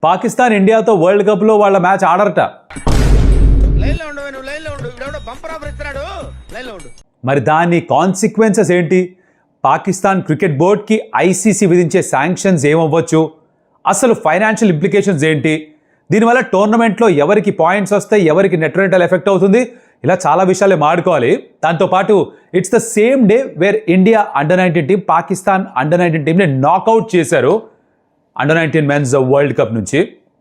Pakistan ఇండియాతో world కప్లో వాళ్ళ match ఆడరట. మరి దాని కాన్సిక్వెన్సెస్ ఏంటి? పాకిస్తాన్ క్రికెట్ బోర్డ్కి ఐసీసీ విధించే శాంక్షన్స్ ఏమవ్వచ్చు? అసలు ఫైనాన్షియల్ ఇంప్లికేషన్స్ ఏంటి? దీనివల్ల టోర్నమెంట్లో ఎవరికి పాయింట్స్ వస్తాయి, ఎవరికి నెట్ రెంటల్ ఎఫెక్ట్ అవుతుంది, ఇలా చాలా విషయాలే మాడుకోవాలి. దాంతోపాటు it's the same day where India under-19 team Pakistan under-19 టీంని నాకౌట్ చేశారు అండర్-19 మెన్స్ వరల్డ్ కప్ నుంచి.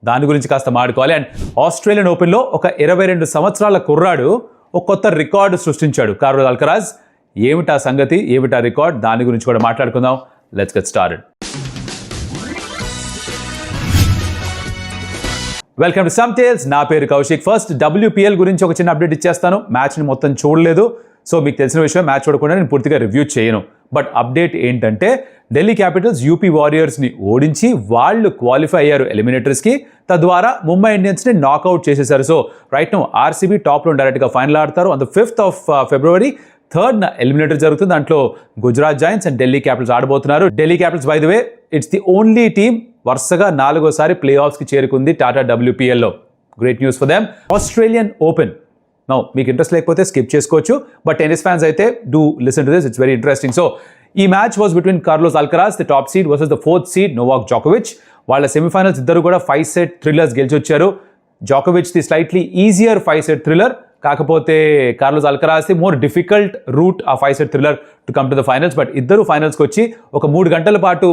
దాని గురించి కాస్త మాడుకోవాలి. అండ్ ఆస్ట్రేలియన్ ఓపెన్లో ఒక 22 సంవత్సరాల కుర్రాడు ఒక కొత్త రికార్డు సృష్టించాడు, కార్లోస్ అల్కరాజ్. ఏమిటా సంగతి, ఏమిటా రికార్డ్, దాని గురించి కూడా మాట్లాడుకుందాం. Let's get started. Welcome to some tales. నా పేరు కౌశిక్. ఫస్ట్ WPL గురించి ఒక చిన్న అప్డేట్ ఇచ్చేస్తాను. మ్యాచ్ని మొత్తం చూడలేదు, సో మీకు తెలిసిన విషయం, మ్యాచ్ చూడకుండా నేను పూర్తిగా రివ్యూ చేయను. బట్ అప్డేట్ ఏంటంటే ఢిల్లీ క్యాపిటల్స్ యూపీ వారియర్స్ని ఓడించి వాళ్ళు క్వాలిఫై అయ్యారు ఎలిమినేటర్స్కి. తద్వారా ముంబై ఇండియన్స్ని నాకౌట్ చేసేశారు. సో రైట్ నౌ ఆర్సీబీ టాప్లో డైరెక్ట్గా ఫైనల్ ఆడతారు. On the 5th February 3rd eliminator జరుగుతుంది. దాంట్లో Gujarat Giants and Delhi Capitals ఆడబోతున్నారు. Delhi Capitals by the way it's the only team వరుసగా 4వసారి ప్లే ఆఫ్స్కి చేరుకుంది టాటా WPLలో. Great news for them. Australian Open no మీకు ఇంట్రెస్ట్ లేకపోతే స్కిప్ చేసుకోవచ్చు, బట్ టెన్నిస్ ఫ్యాన్స్ అయితే do listen to this, it's very interesting. So ఈ match was between Carlos Alcaraz the top seed versus the 4th seed Novak జోకోవిచ్. వాళ్ళ semifinals ఇద్దరు కూడా 5-set thrillers గెలిచి వచ్చారు. జోకోవిచ్ the slightly easier 5-set thriller, కాకపోతే Carlos Alcaraz the more difficult route ఆ 5-set thriller to come to the finals. But ఇద్దరు ఫైనల్స్కి వచ్చి ఒక 3 గంటల పాటు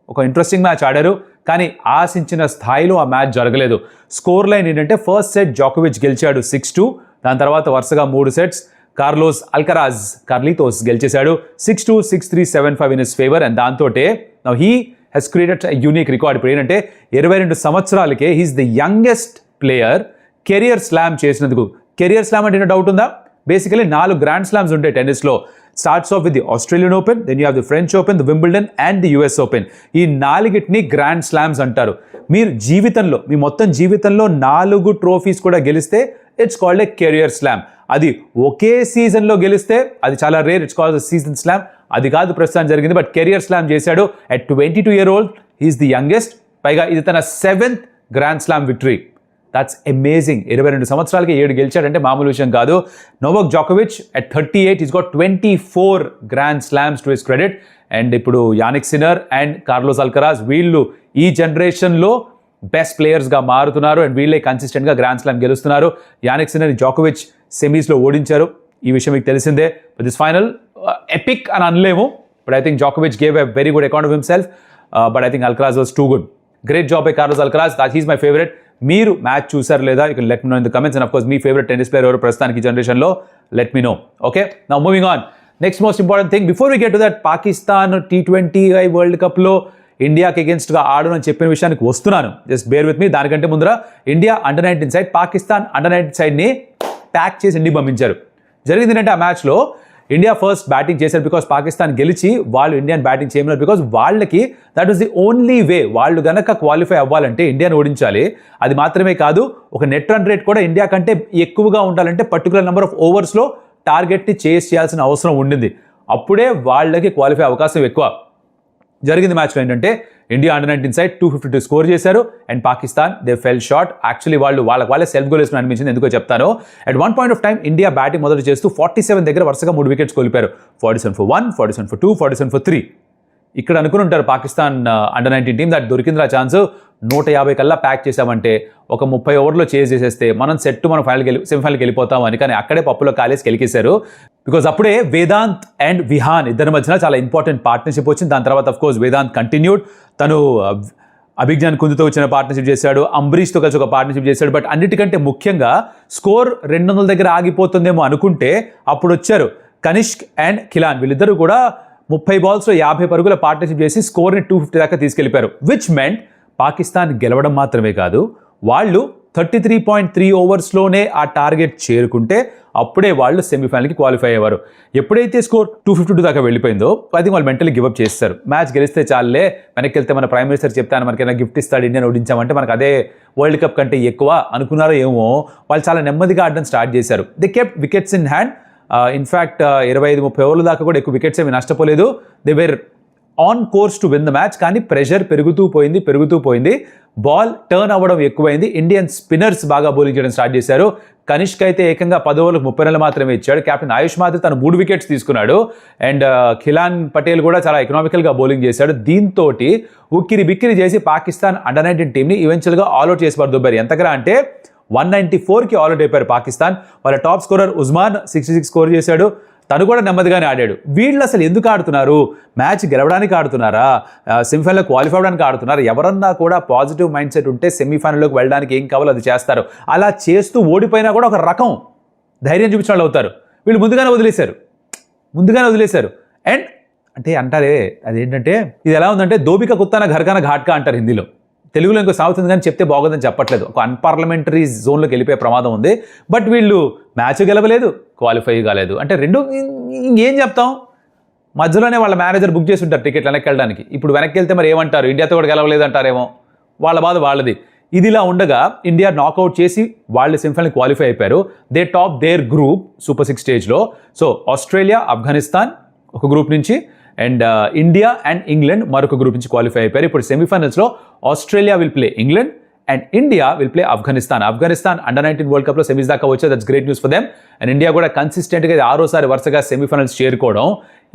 ఒక ఇంట్రెస్టింగ్ మ్యాచ్ ఆడారు, కానీ ఆశించిన స్థాయిలో ఆ మ్యాచ్ జరగలేదు. స్కోర్ లైన్ ఏంటంటే ఫస్ట్ సెట్ జోకోవిచ్ గెలిచాడు 6-2, దాని తర్వాత వరుసగా 3 sets కార్లోస్ అల్కరాజ్ కార్లితోస్ గెలిచేశాడు 6-2, 6-3, 7-5 ఇన్ హిస్ ఫేవర్. అండ్ దాంతో now he has created unique record. ఇప్పుడు ఏంటంటే 22 సంవత్సరాలకే he's the youngest player career slam చేసినందుకు. కెరియర్ స్లామ్ అంటే డౌట్ ఉందా? బేసికలీ 4 గ్రాండ్ స్లామ్స్ ఉంటాయి టెన్నిస్లో. Starts off with the Australian Open, then you have the French Open, the Wimbledon and the US open. ఈ 4టిని grand slams అంటారు. మీరు జీవితంలో, మీ మొత్తం జీవితంలో 4 ట్రోఫీస్ కూడా గెలిస్తే it's called a career slam. అది ఒకే సీజన్లో గెలిస్తే అది చాలా rare, it's called season slam. అది కాదు ప్రస్తుతం జరిగింది. బట్ కెరియర్ స్లామ్ చేశాడు at 22 years old. He's the youngest. పైగా ఇది తన 7th grand slam victory. That's amazing. 22 సంవత్సరాలకి 7 గెలిచాడంటే మామూలు విషయం కాదు. నోవాక్ జోకోవిచ్ at 38 is got 24 grand slams to his credit. And ఇప్పుడు Jannik Sinner and Carlos Alcaraz వీళ్ళు ఈ జనరేషన్లో బెస్ట్ ప్లేయర్స్గా మారుతున్నారు. అండ్ వీళ్ళే కన్సిస్టెంట్గా గ్రాండ్ స్లామ్ గెలుస్తున్నారు. యానిక్ సిన్నర్ జోకోవిచ్ సెమీస్లో ఓడించారు, ఈ విషయం మీకు తెలిసిందే. బట్ దిస్ ఫైనల్ ఎపిక్ అని అనలేము, బట్ ఐ థింక్ జోకోవిచ్ gave a very good account of himself. But I think Alcaraz was too good. Great job by Carlos Alcaraz. That he's my favourite. మీరు match చూసారు లేదా? You can let me know in the comments. And of course మీ favourite tennis player ఎవరు ప్రస్తుతానికి జనరేషన్లో? Let me know. Okay, now moving on. Next most important thing before we get to that, Pakistan T20 world కప్లో ఇండియాకి అగేన్స్ట్గా ఆడను అని చెప్పిన విషయానికి వస్తున్నాను. Just bear with me. దానికంటే ముందర India under nineteen side Pakistan under nineteen సైడ్ని ప్యాక్ చేసి ఇండికి పంపించారు. జరిగింది ఏంటంటే ఆ మ్యాచ్లో ఇండియా ఫస్ట్ బ్యాటింగ్ చేశారు బికాస్ పాకిస్తాన్ గెలిచి వాళ్ళు ఇండియన్ బ్యాటింగ్ చేయమన్నారు. బికాస్ వాళ్ళకి that was the only way. వాళ్ళు గనక క్వాలిఫై అవ్వాలంటే ఇండియాని ఓడించాలి. అది మాత్రమే కాదు, ఒక నెట్ రన్ రేట్ కూడా ఇండియా కంటే ఎక్కువగా ఉండాలంటే పర్టికులర్ నెంబర్ ఆఫ్ ఓవర్స్లో టార్గెట్ని చేస్ చేయాల్సిన అవసరం ఉండింది. అప్పుడే వాళ్ళకి క్వాలిఫై అవకాశం ఎక్కువ. జరిగింది మ్యాచ్లో ఏంటంటే ఇండియా అండర్-19 సైడ్ 252 స్కోర్ చేశారు and Pakistan they fell short. Actually వాళ్ళే సెల్ఫ్ గోల్ వేసుకుని అనిపించింది, ఎందుకో చెప్తాను. At one point of time India batting మొదలు చేస్తూ 47 దగ్గర వరుసగా 3 వికెట్స్ కోల్పోయారు. 47 for 1, 47 for 2, 47 for 3. ఇక్కడ అనుకుని ఉంటారు పాకిస్తాన్ అండర్-19 టీం దట్ దొరికిందిరా ఛాన్స్, 150 కల్లా ప్యాక్ చేసామంటే ఒక 30 ఓవర్లో చేజ్ చేసేస్తే మనం సెమీఫైనల్కి వెళ్ళిపోతాం అని. కానీ అక్కడే పప్పులో కాలేసి గెలికేశారు. బికాజ్ అప్పుడే వేదాంత్ అండ్ విహాన్ ఇద్దరి మధ్యన చాలా ఇంపార్టెంట్ పార్ట్నర్షిప్ వచ్చింది. దాని తర్వాత అఫ్ కోర్స్ వేదాంత్ కంటిన్యూడ్. తను అభిజ్ఞాన్ కుందుతో వచ్చిన పార్ట్నర్షిప్ చేశాడు, అంబరీష్తో కలిసి ఒక పార్ట్నర్షిప్ చేశాడు. బట్ అన్నిటికంటే ముఖ్యంగా స్కోర్ 200 దగ్గర ఆగిపోతుందేమో అనుకుంటే అప్పుడు వచ్చారు కనిష్క్ అండ్ ఖిలాన్. వీళ్ళిద్దరూ కూడా 30 బాల్స్లో 50 పరుగుల పార్ట్నర్షిప్ చేసి స్కోర్ని 250 దాకా తీసుకెళ్లిపారు. విచ్ మెంట్ పాకిస్తాన్ గెలవడం మాత్రమే కాదు, వాళ్ళు 33.3 ఓవర్స్లోనే ఆ టార్గెట్ చేరుకుంటే అప్పుడే వాళ్ళు సెమీఫైనల్కి క్వాలిఫై అయ్యేవారు. ఎప్పుడైతే స్కోర్ 252 దాకా వెళ్ళిపోయిందో అది వాళ్ళు మెంటలీ గివప్ చేస్తారు. మ్యాచ్ గెలిస్తే చాలే, వెనక్కి వెళ్తే మన ప్రైమ్ మినిస్టర్ చెప్తాను మనకైనా గిఫ్ట్ ఇస్తాడు ఇండియన్ ఓడించామంటే మనకు అదే వరల్డ్ కప్ కంటే ఎక్కువ అనుకున్నారో ఏమో. వాళ్ళు చాలా నెమ్మదిగా ఆడడం స్టార్ట్ చేశారు. They kept wickets in hand. In fact 25-30 ఓవర్ల దాకా కూడా ఎక్కువ వికెట్స్ ఏమి నష్టపోలేదు. They were on course to win the match, కానీ ప్రెషర్ పెరుగుతూ పోయింది. బాల్ టర్న్ అవ్వడం ఎక్కువైంది. ఇండియన్ స్పిన్నర్స్ బాగా బౌలింగ్ చేయడం స్టార్ట్ చేశారు. కనిష్క్ అయితే ఏకంగా 10 ఓవర్లకు 30 రన్లు మాత్రమే ఇచ్చాడు. కెప్టెన్ ఆయుష్ మాత్రం తను 3 వికెట్స్ తీసుకున్నాడు. అండ్ ఖిలాన్ పటేల్ కూడా చాలా ఎకనామికల్గా బౌలింగ్ చేశాడు. దీంతో ఉక్కిరి బిక్కిరి చేసి పాకిస్తాన్ అండర్-19 టీంని ఈవెన్చువల్గా ఆల్అౌట్ చేసి పడుతున్నారు. ఎంతగా అంటే 194కి ఆల్అౌట్ అయిపోయారు పాకిస్తాన్. వాళ్ళ టాప్ స్కోరర్ ఉస్మాన్ 66 స్కోర్ చేశాడు. తను కూడా నెమ్మదిగానే ఆడాడు. వీళ్ళు అసలు ఎందుకు ఆడుతున్నారు? మ్యాచ్ గెలవడానికి ఆడుతున్నారా? సెమీఫైనల్లో క్వాలిఫై అవ్వడానికి ఆడుతున్నారు? ఎవరన్నా కూడా పాజిటివ్ మైండ్ సెట్ ఉంటే సెమీఫైనల్లోకి వెళ్ళడానికి ఏం కావాలో అది చేస్తారు. అలా చేస్తూ ఓడిపోయినా కూడా ఒక రకం ధైర్యం చూపించిన వాళ్ళు అవుతారు. వీళ్ళు ముందుగానే వదిలేశారు. అండ్ అంటారే అదేంటంటే, ఇది ఎలా ఉందంటే దోబిక కుత్తాన ఘర్కాన ఘాట్కా అంటారు హిందీలో. తెలుగులో ఇంకో సాగుతుంది కానీ చెప్తే బాగోదని చెప్పట్లేదు. ఒక అన్పార్లమెంటరీ జోన్లోకి వెళ్ళిపోయే ప్రమాదం ఉంది. బట్ వీళ్ళు మ్యాచ్ గెలవలేదు, క్వాలిఫై కాలేదు. అంటే రెండు ఇంకేం చెప్తాం? మధ్యలోనే వాళ్ళ మేనేజర్ బుక్ చేసి ఉంటారు టికెట్లు వెనక్కి వెళ్ళడానికి. ఇప్పుడు వెనక్కి వెళ్తే మరి ఏమంటారు? ఇండియాతో కూడా గెలవలేదు అంటారేమో. వాళ్ళ బాధ వాళ్ళది. ఇదిలా ఉండగా ఇండియా నాకౌట్ చేసి వాళ్ళు సెమీఫైనల్ క్వాలిఫై అయిపోయారు. They top their group super 6 స్టేజ్లో. సో ఆస్ట్రేలియా, ఆఫ్ఘనిస్తాన్ ఒక గ్రూప్ నుంచి, అండ్ ఇండియా అండ్ ఇంగ్లాండ్ మరొక గ్రూప్ నుంచి క్వాలిఫై అయిపోయారు. ఇప్పుడు సెమీఫైనల్స్లో Australia will play England and India will play Afghanistan. Under nineteen world కప్లో సెమీస్ దాకా వచ్చారు. That's great news for them. And India కూడా కన్సిస్టెంట్గా 6వ వరుసగా సెమీఫైనల్స్ చేరుకోవడం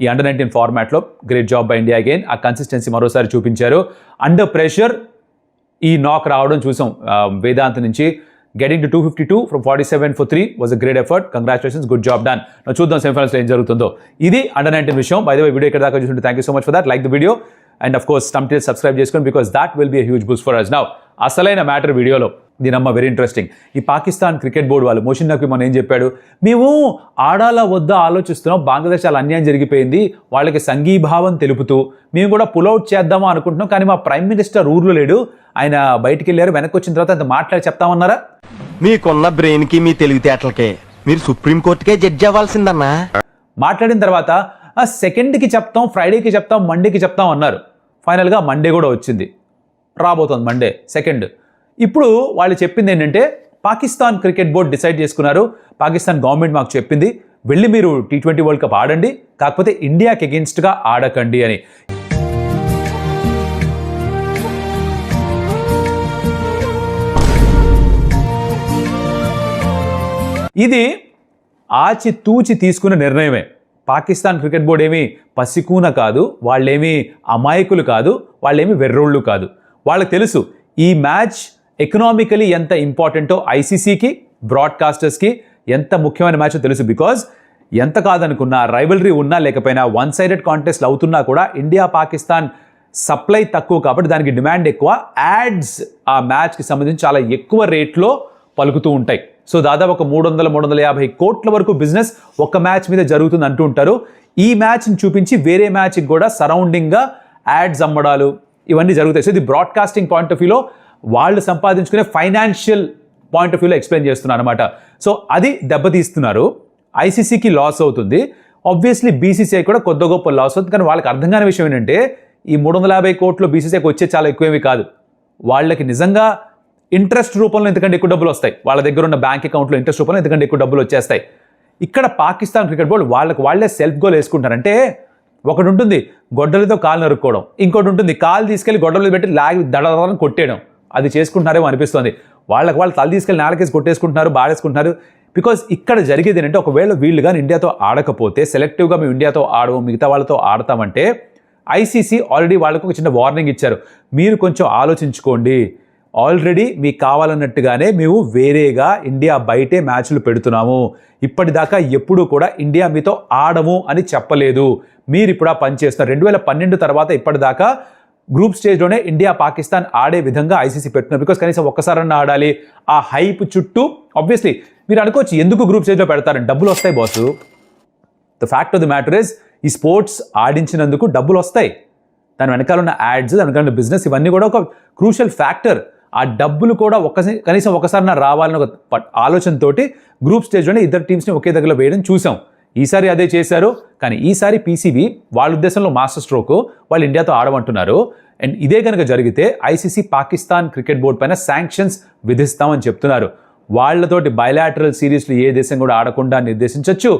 ఈ అండర్-19 ఫార్మాట్లో great job by India. Again ఆ కన్సిస్టెన్సీ మరోసారి చూపించారు. అండర్ ప్రెషర్ ఈ నాక్ రావడం చూసాం వేదాంత్ నుంచి. Getting to 252 from 47 for 3 was a great effort. Congratulations, good job done. Now చూద్దాం సెమీఫైనల్స్ ఏం జరుగుతుందో. ఇది అండర్-19 విషయం. బై ద వే వీడియో ఇక్కడ దాకా చూస్తుంటే thank you so much for that. Like the video and of course స్టంప్ subscribe చేసుకోండి because that will be a huge boost for us. Now అసలైన మ్యాటర్ వీడియోలో దీనమ్మ వెరీ ఇంట్రెస్టింగ్. ఈ పాకిస్తాన్ క్రికెట్ బోర్డు వాళ్ళు మోషన్ నక్వీ మనం ఏం చెప్పాడు? మేము ఆడాలా వద్దా ఆలోచిస్తున్నాం. బంగ్లాదేశ్ చాలా అన్యాయం జరిగిపోయింది. వాళ్ళకి సంఘీభావం తెలుపుతూ మేము కూడా పుల్అవుట్ చేద్దామా అనుకుంటున్నాం. కానీ మా ప్రైమ్ మినిస్టర్ ఊర్లో లేడు. ఆయన బయటికి వెళ్ళారు. వెనక్కి వచ్చిన తర్వాత అంత మాట్లాడి చెప్తామన్నారా? మీకున్న బ్రెయిన్ కి మీ తెలివితేటలకే మీరు సుప్రీంకోర్టుకే జడ్జి అవ్వాల్సిందన్నా. మాట్లాడిన తర్వాత సెకండ్కి చెప్తాం, ఫ్రైడేకి చెప్తాం, మండేకి చెప్తాం అన్నారు. ఫైనల్గా మండే కూడా వచ్చింది, రాబోతోంది మండే 2nd. ఇప్పుడు వాళ్ళు చెప్పింది ఏంటంటే పాకిస్తాన్ క్రికెట్ బోర్డు డిసైడ్ చేసుకున్నారు. పాకిస్తాన్ గవర్నమెంట్ మాకు చెప్పింది వెళ్ళి మీరు T20 వరల్డ్ కప్ ఆడండి, కాకపోతే ఇండియాకి అగెన్స్ట్గా ఆడకండి అని. ఇది ఆచితూచి తీసుకున్న నిర్ణయమే. పాకిస్తాన్ క్రికెట్ బోర్డు ఏమీ పసికూన కాదు, వాళ్ళేమీ అమాయకులు కాదు, వాళ్ళేమీ వెర్రోళ్ళు కాదు. వాళ్ళకి తెలుసు ఈ మ్యాచ్ ఎకనామికలీ ఎంత ఇంపార్టెంటో, ఐసీసీకి, బ్రాడ్కాస్టర్స్కి ఎంత ముఖ్యమైన మ్యాచ్ తెలుసు. బికాజ్ ఎంత కాదనుకున్నా, రైవలరీ ఉన్నా లేకపోయినా, 1-sided కాంటెస్ట్లు అవుతున్నా కూడా ఇండియా పాకిస్తాన్ సప్లై తక్కువ కాబట్టి దానికి డిమాండ్ ఎక్కువ. యాడ్స్ ఆ మ్యాచ్కి సంబంధించి చాలా ఎక్కువ రేట్లో పలుకుతూ ఉంటాయి. సో దాదాపు ఒక 300-350 కోట్ల వరకు బిజినెస్ ఒక్క మ్యాచ్ మీద జరుగుతుంది అంటూ ఉంటారు. ఈ మ్యాచ్ని చూపించి వేరే మ్యాచ్కి కూడా సరౌండింగ్గా యాడ్స్ అమ్మడాలు ఇవన్నీ జరుగుతాయి. సో ఇది బ్రాడ్కాస్టింగ్ పాయింట్ ఆఫ్ వ్యూలో వాళ్ళు సంపాదించుకునే ఫైనాన్షియల్ పాయింట్ ఆఫ్ వ్యూలో ఎక్స్ప్లెయిన్ చేస్తున్నారు అనమాట. సో అది దెబ్బతీస్తున్నారు. ఐసీసీకి లాస్ అవుతుంది, ఆబ్వియస్లీ బీసీసీఐ కూడా కొద్ది గొప్ప లాస్ అవుతుంది. కానీ వాళ్ళకి అర్థం కాని విషయం ఏంటంటే ఈ 350 కోట్లు బీసీసీఐకి వచ్చే చాలా ఎక్కువేమీ కాదు. వాళ్ళకి నిజంగా ఇంట్రెస్ట్ రూపంలో ఎందుకంటే ఎక్కువ డబ్బులు వస్తాయి. వాళ్ళ దగ్గర ఉన్న బ్యాంక్ అకౌంట్లో ఇంట్రెస్ట్ రూపంలో ఎందుకంటే ఎక్కువ డబ్బులు వచ్చేస్తాయి. ఇక్కడ పాకిస్తాన్ క్రికెట్ బోర్డు వాళ్ళే సెల్ఫ్ గోల్ వేసుకుంటారు. అంటే ఒకటి ఉంటుంది గొడ్డలతో కాలు నరుక్కోవడం, ఇంకోటి ఉంటుంది కాలు తీసుకెళ్లి గొడ్డలు పెట్టి లాగి దడదని కొట్టేయడం. అది చేసుకుంటున్నారేమో అనిపిస్తుంది. వాళ్ళు తల తీసుకెళ్లి నేలకేసి కొట్టేసుకుంటున్నారు, బాడేసుకుంటున్నారు. బికాజ్ ఇక్కడ జరిగేది ఏంటంటే ఒకవేళ వీళ్ళు కానీ ఇండియాతో ఆడకపోతే, సెలెక్టివ్గా మేము ఇండియాతో ఆడము మిగతా వాళ్ళతో ఆడతామంటే ఐసీసీ ఆల్రెడీ వాళ్ళకు ఒక చిన్న వార్నింగ్ ఇచ్చారు. మీరు కొంచెం ఆలోచించుకోండి, ఆల్రెడీ మీకు కావాలన్నట్టుగానే మేము వేరేగా ఇండియా బయటే మ్యాచ్లు పెడుతున్నాము, ఇప్పటిదాకా ఎప్పుడూ కూడా ఇండియా మీతో ఆడము అని చెప్పలేదు, మీరు ఇప్పుడు ఆ పని చేస్తున్నారు. 2012 తర్వాత ఇప్పటిదాకా గ్రూప్ స్టేజ్లోనే ఇండియా పాకిస్తాన్ ఆడే విధంగా ఐసీసీ పెడుతున్నారు. బికాస్ కనీసం ఒక్కసారన్నా ఆడాలి. ఆ హైప్ చుట్టూ ఆబ్వియస్లీ మీరు అనుకోవచ్చు ఎందుకు గ్రూప్ స్టేజ్లో పెడతారని, డబ్బులు వస్తాయి boss. The fact of the matter is ఈ స్పోర్ట్స్ ఆడించినందుకు డబ్బులు వస్తాయి. దాని వెనకాల ఉన్న యాడ్స్, దాని వెనకాల ఉన్న బిజినెస్, ఇవన్నీ కూడా ఒక క్రూషియల్ ఫ్యాక్టర్. ఆ డబ్బులు కూడా కనీసం ఒకసారి రావాలని ఒక ఆలోచనతోటి గ్రూప్ స్టేజ్లోనే ఇద్దరు టీమ్స్ని ఒకే దగ్గర వేయడం చూసాం. ఈసారి అదే చేశారు. కానీ ఈసారి పీసీబీ వాళ్ళ ఉద్దేశంలో మాస్టర్ స్ట్రోక్, వాళ్ళు ఇండియాతో ఆడమంటున్నారు. అండ్ ఇదే కనుక జరిగితే ఐసీసీ పాకిస్తాన్ క్రికెట్ బోర్డు పైన శాంక్షన్స్ విధిస్తామని చెప్తున్నారు. వాళ్ళతోటి బయలాటరల్ సిరీస్లు ఏ దేశం కూడా ఆడకుండా నిర్దేశించవచ్చు.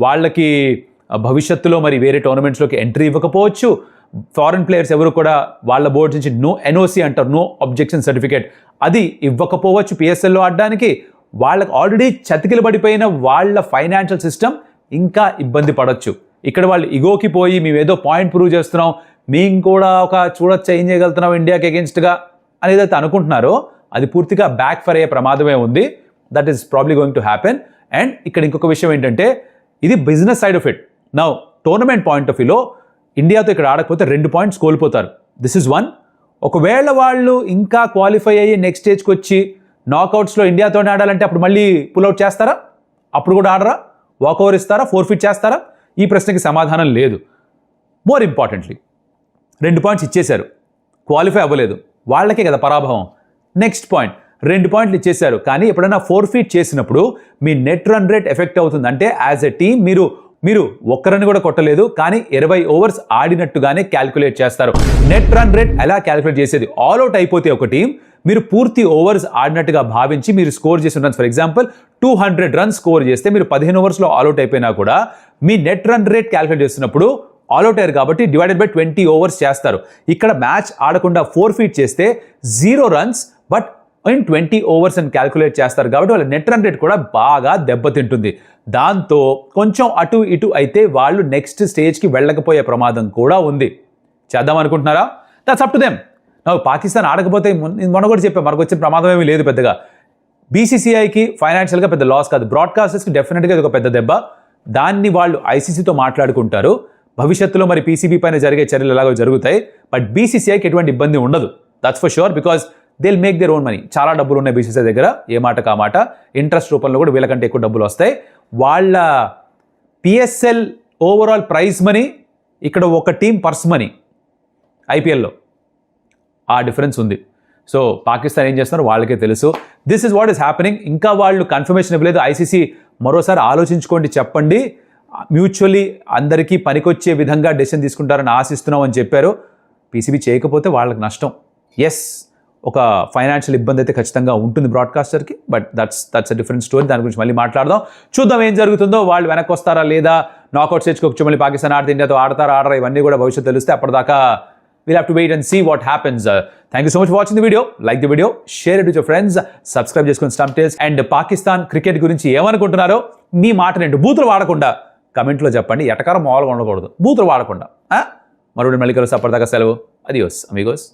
వాళ్ళకి భవిష్యత్తులో మరి వేరే టోర్నమెంట్స్లోకి ఎంట్రీ ఇవ్వకపోవచ్చు. ఫారెన్ ప్లేయర్స్ ఎవరు కూడా వాళ్ళ బోర్డు నుంచి ఎన్ఓసి అంటారు, నో అబ్జెక్షన్ సర్టిఫికేట్, అది ఇవ్వకపోవచ్చు పిఎస్ఎల్లో ఆడడానికి. వాళ్ళకి ఆల్రెడీ చతికిలు పడిపోయిన వాళ్ళ ఫైనాన్షియల్ సిస్టమ్ ఇంకా ఇబ్బంది పడవచ్చు. ఇక్కడ వాళ్ళు ఇగోకి పోయి మేమేదో పాయింట్ ప్రూవ్ చేస్తున్నాం, మేము కూడా ఒక చూడొచ్చు ఏం చేయగలుగుతున్నాం ఇండియాకి అగేన్స్ట్గా అనేది అయితే అనుకుంటున్నారో అది పూర్తిగా బ్యాక్ ఫర్ అయ్యే ప్రమాదమే ఉంది. That is probably going to happen. And ఇక్కడ ఇంకొక విషయం ఏంటంటే ఇది business side of it. Now tournament point of వ్యూలో ఇండియాతో ఇక్కడ ఆడకపోతే 2 పాయింట్స్ కోల్పోతారు. This is 1. ఒకవేళ వాళ్ళు ఇంకా క్వాలిఫై అయ్యి నెక్స్ట్ స్టేజ్కి వచ్చి నాకౌట్స్లో ఇండియాతోనే ఆడాలంటే అప్పుడు మళ్ళీ పుల్అవుట్ చేస్తారా? అప్పుడు కూడా ఆడరా? వాకఓవర్ ఇస్తారా? ఫోర్ఫిట్ చేస్తారా? ఈ ప్రశ్నకి సమాధానం లేదు. మోర్ ఇంపార్టెంట్లీ 2 పాయింట్స్ ఇచ్చేశారు, క్వాలిఫై అవ్వలేదు, వాళ్ళకే కదా పరాభవం. నెక్స్ట్ పాయింట్ 2 పాయింట్లు ఇచ్చేశారు, కానీ ఎప్పుడైనా ఫోర్ఫిట్ చేసినప్పుడు మీ నెట్ రన్ రేట్ ఎఫెక్ట్ అవుతుంది. అంటే యాజ్ ఎ టీమ్ మీరు ఒక్కరని కూడా కొట్టలేదు, కానీ 20 ఓవర్స్ ఆడినట్టుగానే క్యాల్కులేట్ చేస్తారు. నెట్ రన్ రేట్ ఎలా క్యాల్కులేట్ చేసేది? ఆల్ అవుట్ అయిపోతే ఒక టీం మీరు పూర్తి ఓవర్స్ ఆడినట్టుగా భావించి మీరు స్కోర్ చేసిన runs, for example 200 runs score చేస్తే మీరు 15 ఓవర్స్లో ఆల్ అవుట్ అయిపోయినా కూడా మీ నెట్ రన్ రేట్ క్యాల్కులేట్ చేస్తున్నప్పుడు ఆల్ అవుట్ అయ్యారు కాబట్టి డివైడెడ్ బై 20 ఓవర్స్ చేస్తారు. ఇక్కడ మ్యాచ్ ఆడకుండా ఫోర్ఫిట్ చేస్తే 0 రన్స్ బట్ ఇన్ 20 ఓవర్స్ అని క్యాల్కులేట్ చేస్తారు కాబట్టి వాళ్ళ నెట్ రన్ రేట్ కూడా బాగా దెబ్బతింటుంది. దాంతో కొంచెం అటు ఇటు అయితే వాళ్ళు నెక్స్ట్ స్టేజ్కి వెళ్ళకపోయే ప్రమాదం కూడా ఉంది. చేద్దాం అనుకుంటున్నారా? That's up to them. Pakistan ఆడకపోతే మొన్న కూడా చెప్పాం, మనకు వచ్చిన ప్రమాదం ఏమీ లేదు పెద్దగా. బీసీసీఐకి ఫైనాన్షియల్గా పెద్ద లాస్ కాదు, బ్రాడ్కాస్టర్స్కి డెఫినెట్గా ఇది ఒక పెద్ద దెబ్బ. దాన్ని వాళ్ళు ఐసీసీతో మాట్లాడుకుంటారు. భవిష్యత్తులో మరి పీసీబీ పైన జరిగే చర్యలు ఎలాగో జరుగుతాయి, బట్ బీసీసీఐకి ఎటువంటి ఇబ్బంది ఉండదు. That's for sure, because they will make their own money. చాలా డబ్బులు ఉన్నాయి బీసీసీఐ దగ్గర, ఏ మాట కా మాట. ఇంట్రెస్ట్ రూపంలో కూడా వీళ్ళకంటే ఎక్కువ డబ్బులు వస్తాయి. వాళ్ళ పిఎస్ఎల్ ఓవరాల్ ప్రైజ్ మనీ, ఇక్కడ ఒక టీం పర్స్ మనీ ఐపీఎల్లో ఆ డిఫరెన్స్ ఉంది. సో పాకిస్తాన్ ఏం చేస్తున్నారో వాళ్ళకే తెలుసు. This is what is happening. ఇంకా వాళ్ళు కన్ఫర్మేషన్ ఇవ్వలేదు. ఐసీసీ మరోసారి ఆలోచించుకోండి, చెప్పండి, మ్యూచువల్లీ అందరికీ పనికొచ్చే విధంగా డెసిషన్ తీసుకుంటారని ఆశిస్తున్నాం అని చెప్పారు. పీసీబీ చేయకపోతే వాళ్ళకి నష్టం. ఎస్, ఒక ఫైనాన్షియల్ ఇబ్బంది అయితే ఖచ్చితంగా ఉంటుంది బ్రాడ్కాస్టర్కి, but that's a different story. దాని గురించి మళ్ళీ మాట్లాడదాం, చూద్దాం ఏం జరుగుతుందో. వాళ్ళు వెనక్కి వస్తారా లేదా, నాకౌట్ స్టేజ్కి వచ్చి మళ్ళీ పాకిస్తాన్ ఆడితే ఇండియాతో ఆడరా, ఇవన్నీ కూడా భవిష్యత్తు తెలిస్తే. అప్పటిదాకా we'll have to wait and see what happens. Thank you so much for watching the video. Like the video, share it with your friends, subscribe చేసుకుని Stump Tales. And Pakistan cricket గురించి ఏమనుకుంటున్నారో మీ మాట నేను బూతులు వాడకుండా కమెంట్లో చెప్పండి. ఎటకారం మామూలుగా ఉండకూడదు, బూతులు వాడకుండా. మరొకటి మళ్ళీ కలుస్తా. అప్పటిదాకా సెలవు. Adios Amigos.